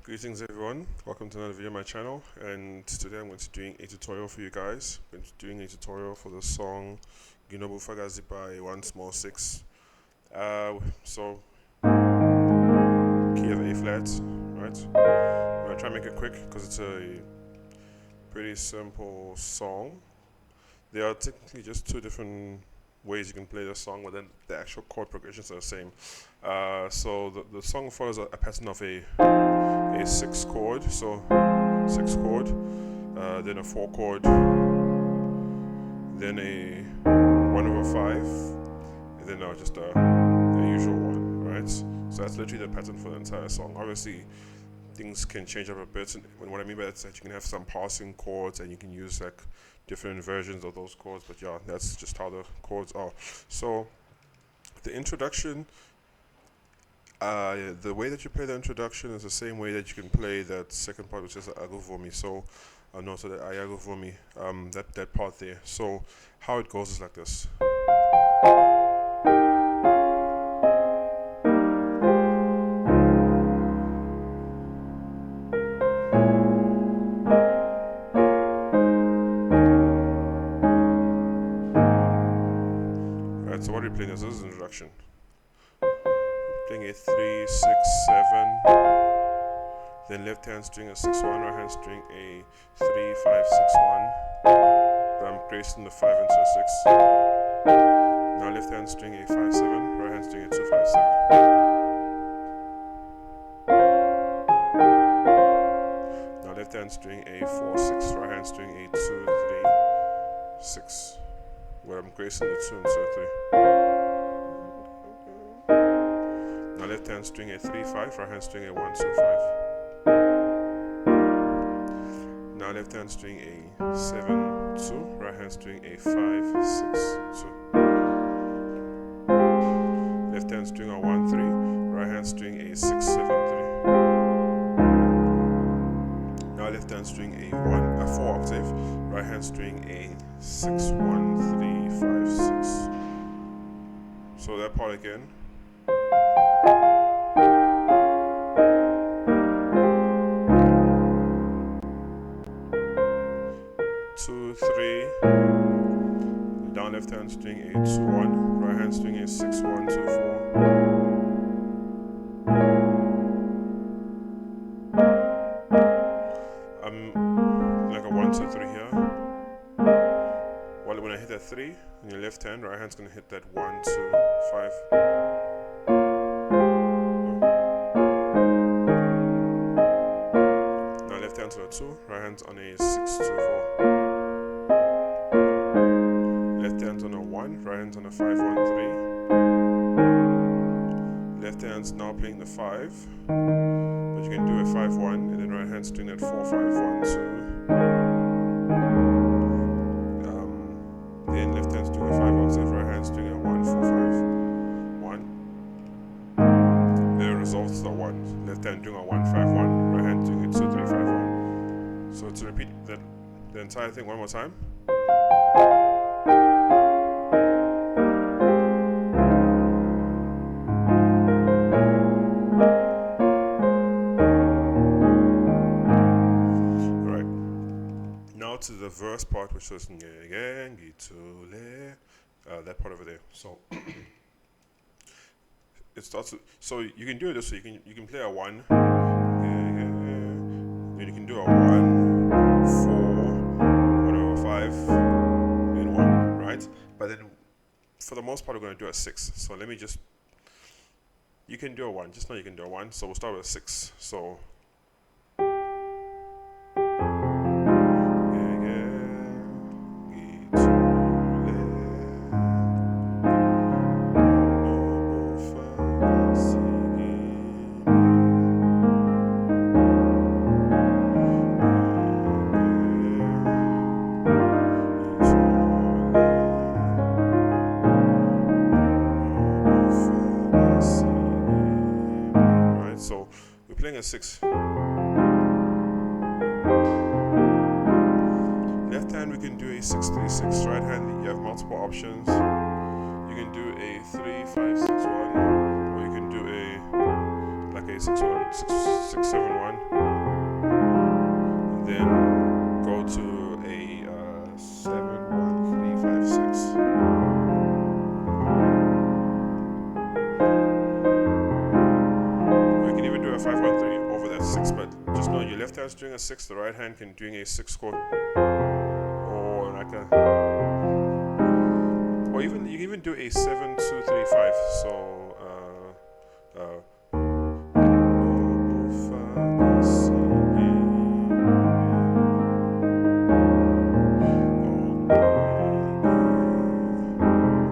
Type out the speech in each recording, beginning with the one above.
Greetings everyone, welcome to another video on my channel, and today I'm going to be doing a tutorial for you guys. I'm going to be doing a tutorial for the song Nginobufakazi by 1 Small 6. So key of A flat, right? I'm going to try and make it quick because it's a pretty simple song. There are technically just two different ways you can play the song, but then the actual chord progressions are the same. So the song follows a pattern of a 6 chord, so 6 chord, then a 4 chord, then a 1/5, and then just the usual one, right? So that's literally the pattern for the entire song. Obviously things can change up a bit, and what I mean by that is that you can have some passing chords and you can use like different versions of those chords, but yeah, that's just how the chords are. So the introduction, the way that you play the introduction is the same way that you can play that second part, which is Aguvumi. So no, so the Ayaguvumi, that part there. So how it goes is like this. Right, so what are we playing? This is the introduction. Playing a 3, 6, 7, then left hand string a 6/1, right hand string a 3, 5, 6/1, but I'm placing the 5 into a 6. Now left hand string a 5, 7, right hand string a 2, 5, 7. Now left hand string a 4, 6, right hand string a 2, 3, 6, where I'm gracing the 2 into a 3. Now left hand string a 3, 5, right hand string a 1, 2, 5. Now left hand string a 7, 2, right hand string a 5, 6, 2. Left hand string a 1, 3, right hand string a 6, 7, 3. Now left hand string a 4 octave, right hand string a 6, 1, 3, 5, 6. So that part again. 2, 3, down left hand string a 2, 1, right hand string a 6, 1, 2, 4. I'm like a 1, 2, 3 here. Well, when I hit that 3 in your left hand, right hand's gonna hit that 1, 2, 5. Now left hand's on a 2, right hand's on a 6, 2, 4. Left hand's on a 1, right hand's on a 5, 1, 3. Left hand's now playing the 5, but you can do a 5, 1, and then right hand's doing that 4, 5, 1, 2. Then left hand's doing a 5 octave, right hand's doing a 1, 4, 5, 1. Then it resolves to the 1. Left hand doing a 1, 5, 1, right hand doing a 2, 3, 5, 1. So to repeat that the entire thing one more time. Now to the verse part, which is that part over there. So it starts with, so you can do it this way. You can play a 1, then you can do a 1, 4, 1/5, and 1, right? But then for the most part we're going to do a 6. So let me just, you can do a 1, just know you can do a 1. So we'll start with a 6. So playing a 6. Left hand we can do a 6, 3, 6. Right hand you have multiple options. You can do a 3, 5, 6, 1, or you can do a like okay, 6 1 6 6 7 1, and then go to a 7 1 3 5 6. Or you can even do a 5 1 3 over that 6, but just know your left hand's doing a 6, the right hand can doing a 6 chord, or like a, or even you can even do a 7 2 3 5. So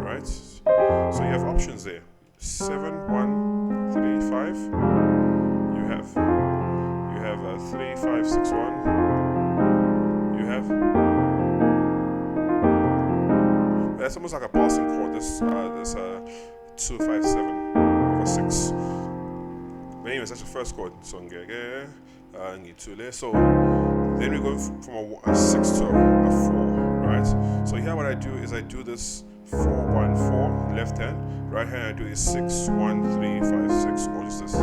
right? So you have options there. 7 1 3 5. You have a 3 5 6 1. You have, that's almost like a passing chord. This 2 5 7 over 6. But anyways, that's the first chord. So so then we go from a 6 to a 4, right? So here what I do is I do this 4 1 4 left hand, right hand I do is 6 1 3 5 6, or just this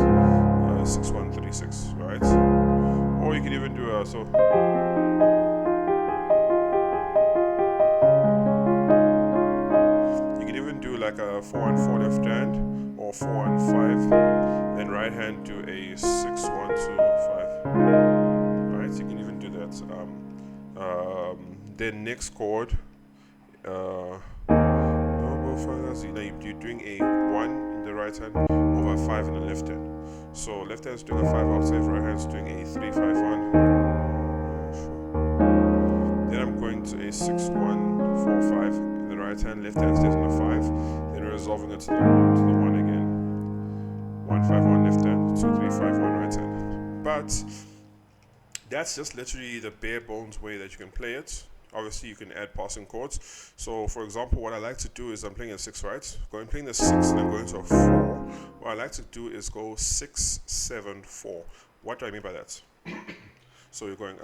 6 1 3 6, right? Or you can even do you can even do like a 4 1 4 left hand, or 4 1 5, then right hand do a 6 1 2 5, right? You can even do that. Then next chord, Nginobufakazi. Now you're doing a 1 in the right hand over a 5 in the left hand. So left hand's doing a 5 octave, right hand's doing a 3 5 1. Then I'm going to a 6 1 4 5 in the right hand, left hand stays on the 5. Then resolving it to the 1 again. 1 5 1 left hand, 2 3 5 1 right hand. But that's just literally the bare bones way that you can play it. Obviously, you can add passing chords. So, for example, what I like to do is I'm playing a 6, right? Going playing the 6 and I'm going to a 4. What I like to do is go 6 7 4. What do I mean by that? So you're going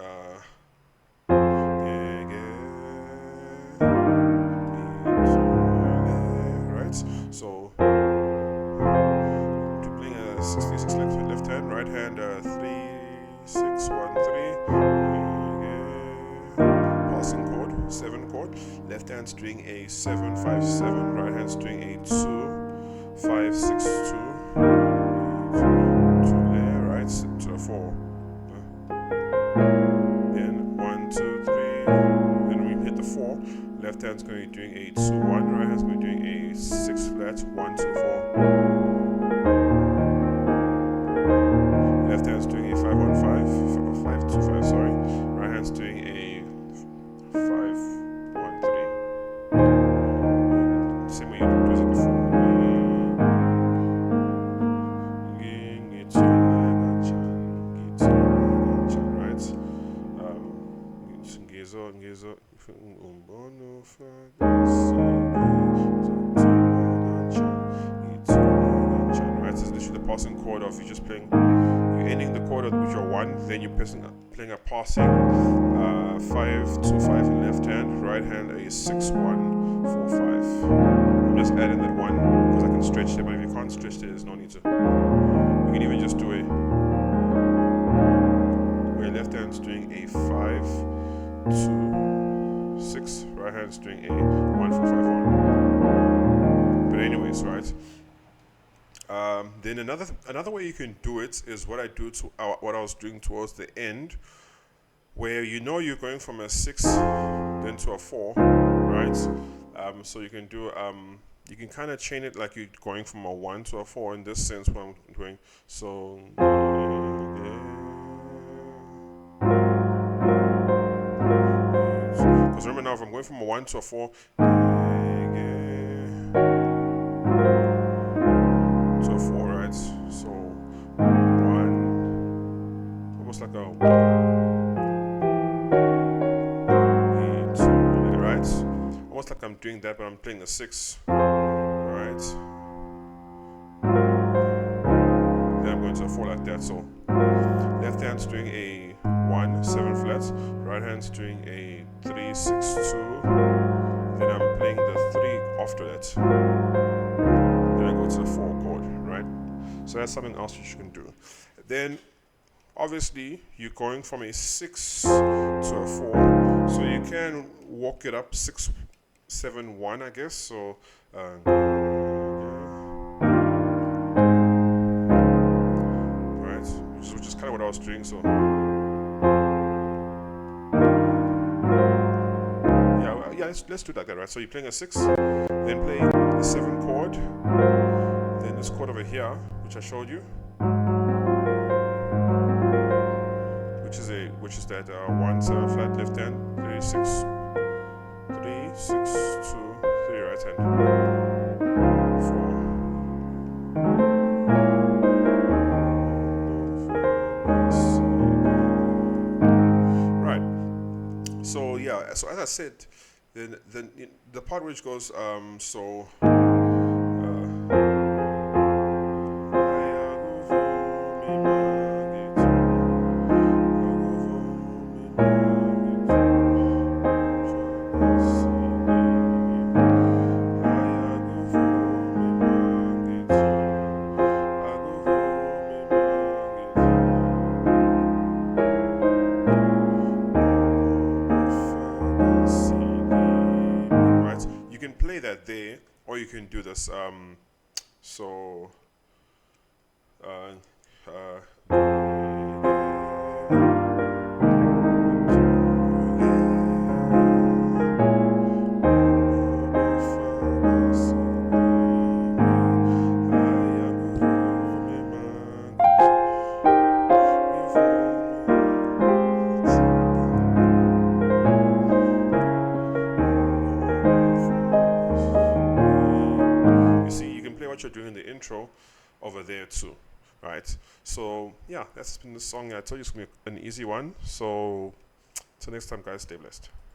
right? So to playing a 66 left hand, right hand 3 6 1 3. Passing chord, 7 chord. Left hand's doing a 7 5 7. Right hand's doing a 2 5 6 2. Right to a 4. Then 1 2 3. Then we hit the 4. Left hand's going to be doing a 2 1. Right hand's going to be doing a 6 flat 1 2 4. Left hand's doing a 5 1 5 5 2 5. Sorry. Right hand's doing a 5 1 3. Same way you do it before. Right? Right? It's literally the passing chord of you just playing. You're ending the chord with your 1, then you're playing a passing 5 2 5 in left hand, right hand a 6 1 4 5. I'm just adding that 1 because I can stretch it, but if you can't stretch it, there's no need to. You can even just do it where your left hand's doing a 5 2 6, right hand's doing a 1 4 5 1. But anyways, right? Then another way you can do it is what I was doing towards the end, where you're going from a 6 then to a 4, right? So you can do you can kind of chain it like you're going from a 1 to a 4 in this sense. What I'm doing, so because remember now, if I'm going from a 1 to a 4 to a 4, right? So 1, almost like a 2, right? Almost like I'm doing that, but I'm playing a 6, right? Then I'm going to a 4 like that. So left hand's doing a 1 7 flat, right hand's doing a 3 6 2. Then I'm playing the 3 after that. Then I go to the 4 chord, right? So that's something else that you can do. Then obviously you're going from a 6 to a 4, so you can walk it up 6 7 1, I guess. So right, which is kind of what I was doing. So yeah, let's do that again, right? So you're playing a 6, then play the 7 chord, then this chord over here, which I showed you, which is that 1 7 flat left hand, 3 6 3 6 2 3 right hand, 4. Right. So yeah. So as I said, then the part which goes so. You can play that there, or you can do this. So. What you're doing in the intro over there too, right? So yeah, that's been the song. I told you it's gonna be an easy one. So till next time, guys, stay blessed.